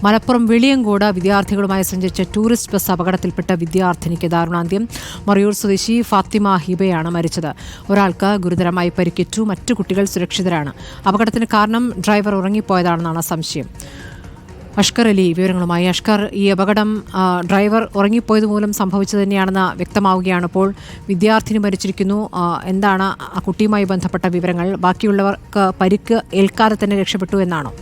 മലപ്പുറം വെളിയങ്കോട് വിദ്യാർത്ഥികളുമായി സഞ്ചരിച്ച tourist bus അപകടത്തിൽപ്പെട്ട വിദ്യാർത്ഥിനിക്ക് ദാരുണാന്ത്യം. മറയൂർ സ്വദേശി ഫാത്തിമ ഹിബയാണ് മരിച്ചത്. ഒരാൾക്ക് ഗുരുതരമായി പരിക്കേറ്റു. മറ്റു കുട്ടികൾ സുരക്ഷിതരാണ്. അപകടത്തിന് കാരണം ഡ്രൈവർ ഉറങ്ങിപ്പോയതാണെന്നാണ് സംശയം. അഷ്കർ അലി വിവരങ്ങളുമായി. അഷ്കർ, ഈ അപകടം ഡ്രൈവർ ഉറങ്ങിപ്പോയത് മൂലം സംഭവിച്ചത് തന്നെയാണെന്ന് വ്യക്തമാവുകയാണ്. ഇപ്പോൾ വിദ്യാർത്ഥിനി മരിച്ചിരിക്കുന്നു. എന്താണ് ആ കുട്ടിയുമായി ബന്ധപ്പെട്ട വിവരങ്ങൾ? ബാക്കിയുള്ളവർക്ക് പരിക്ക് ഏൽക്കാതെ തന്നെ രക്ഷപ്പെട്ടു എന്നാണോ?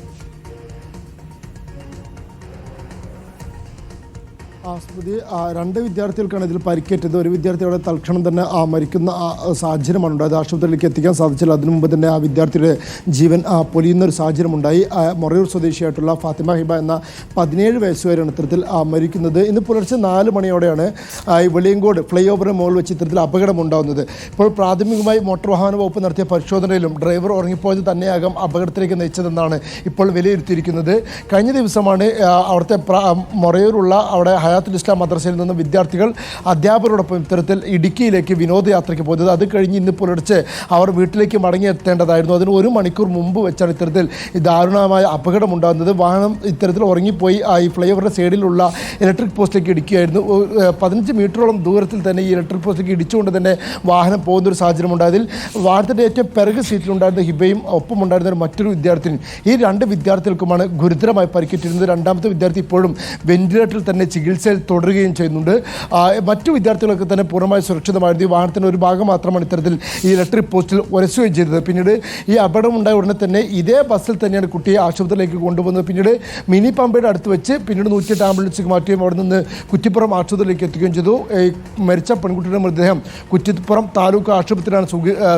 സ്മൃതി, രണ്ട് വിദ്യാർത്ഥികൾക്കാണ് ഇതിൽ പരിക്കേറ്റത്. ഒരു വിദ്യാർത്ഥി അവിടെ തൽക്ഷണം തന്നെ മരിക്കുന്ന സാഹചര്യമാണ് ഉണ്ടായത്. ആശുപത്രിയിലേക്ക് എത്തിക്കാൻ സാധിച്ചില്ല. അതിനു മുമ്പ് തന്നെ ആ വിദ്യാർത്ഥിയുടെ ജീവൻ പൊലിയുന്ന ഒരു സാഹചര്യമുണ്ടായി. മൊറയൂർ സ്വദേശിയായിട്ടുള്ള ഫാത്തിമ ഹിബ എന്ന 17 വയസ്സുകാരാണ് ഇത്തരത്തിൽ മരിക്കുന്നത്. ഇന്ന് പുലർച്ചെ 4 മണിയോടെയാണ് ഈ വെളിയങ്കോട് ഫ്ലൈ ഓവറിന് മുകളിൽ വെച്ച് ഇത്തരത്തിൽ അപകടമുണ്ടാകുന്നത്. ഇപ്പോൾ പ്രാഥമികമായി മോട്ടോർ വാഹന വകുപ്പ് നടത്തിയ പരിശോധനയിലും ഡ്രൈവർ ഉറങ്ങിപ്പോയത് തന്നെയാകാം അപകടത്തിലേക്ക് നയിച്ചതെന്നാണ് ഇപ്പോൾ വിലയിരുത്തിയിരിക്കുന്നത്. കഴിഞ്ഞ ദിവസമാണ് അവിടുത്തെ മൊറയൂരുള്ള അവിടെ ഹയാത്തുൽ ഇസ്ലാം മദ്രസയിൽ നിന്ന് വിദ്യാർത്ഥികൾ അധ്യാപകരോടൊപ്പം ഇത്തരത്തിൽ ഇടുക്കിയിലേക്ക് വിനോദയാത്രയ്ക്ക് പോയത്. അത് കഴിഞ്ഞ് ഇന്ന് പുലർച്ചെ അവർ വീട്ടിലേക്ക് മടങ്ങിയെത്തേണ്ടതായിരുന്നു. അതിന് 1 മണിക്കൂർ മുമ്പ് വെച്ചാണ് ഇത്തരത്തിൽ ദാരുണമായ അപകടമുണ്ടാകുന്നത്. വാഹനം ഇത്തരത്തിൽ ഉറങ്ങിപ്പോയി ഈ ഫ്ലൈ ഓവറിൻ്റെ സൈഡിലുള്ള ഇലക്ട്രിക് പോസ്റ്റിലേക്ക് ഇടിക്കുകയായിരുന്നു. 15 മീറ്ററോളം ദൂരത്തിൽ തന്നെ ഈ ഇലക്ട്രിക് പോസ്റ്റിലേക്ക് ഇടിച്ചുകൊണ്ട് തന്നെ വാഹനം പോകുന്നൊരു സാഹചര്യം ഉണ്ടായതിൽ വാഹനത്തിൻ്റെ ഏറ്റവും പിറക് സീറ്റിലുണ്ടായിരുന്ന ഹിബയും ഒപ്പമുണ്ടായിരുന്ന മറ്റൊരു വിദ്യാർത്ഥിനി, ഈ 2 വിദ്യാർത്ഥികൾക്കുമാണ് ഗുരുതരമായി പരിക്കേറ്റിരുന്നത്. രണ്ടാമത്തെ വിദ്യാർത്ഥി ഇപ്പോഴും വെന്റിലേറ്ററിൽ തന്നെ ചികിത്സയിൽ തുടരുകയും ചെയ്യുന്നുണ്ട്. മറ്റു വിദ്യാർത്ഥികളൊക്കെ തന്നെ പൂർണ്ണമായി സുരക്ഷിതമായിരുന്നു. ഈ വാഹനത്തിൻ്റെ ഒരു ഭാഗം മാത്രമാണ് ഇത്തരത്തിൽ ഈ ഇലക്ട്രിക് പോസ്റ്റിൽ ഉരസുകയും ചെയ്തത്. പിന്നീട് ഈ അപകടമുണ്ടായ ഉടനെ തന്നെ ഇതേ ബസ്സിൽ തന്നെയാണ് കുട്ടിയെ ആശുപത്രിയിലേക്ക് കൊണ്ടുപോകുന്നത്. പിന്നീട് മിനി പമ്പയുടെ അടുത്ത് വെച്ച് പിന്നീട് 108 ആംബുലൻസിലേക്ക് മാറ്റുകയും അവിടെ നിന്ന് കുറ്റിപ്പുറം ആശുപത്രിയിലേക്ക് എത്തിക്കുകയും ചെയ്തു. മരിച്ച പെൺകുട്ടിയുടെ മൃതദേഹം കുറ്റിപ്പുറം താലൂക്ക് ആശുപത്രിയിലാണ്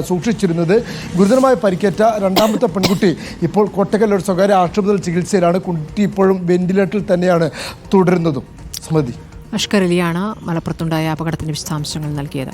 സൂക്ഷിച്ചിരുന്നത്. ഗുരുതരമായി പരിക്കേറ്റ രണ്ടാമത്തെ പെൺകുട്ടി ഇപ്പോൾ കോട്ടക്കൽ ഒരു സ്വകാര്യ ആശുപത്രിയിൽ ചികിത്സയിലാണ്. കുട്ടി ഇപ്പോഴും വെന്റിലേറ്ററിൽ തന്നെയാണ് തുടരുന്നതും. സ്മൃതി, അഷ്കർ അലിയാണ് മലപ്പുറത്തുണ്ടായ അപകടത്തിന്റെ വിശദാംശങ്ങൾ നൽകിയത്.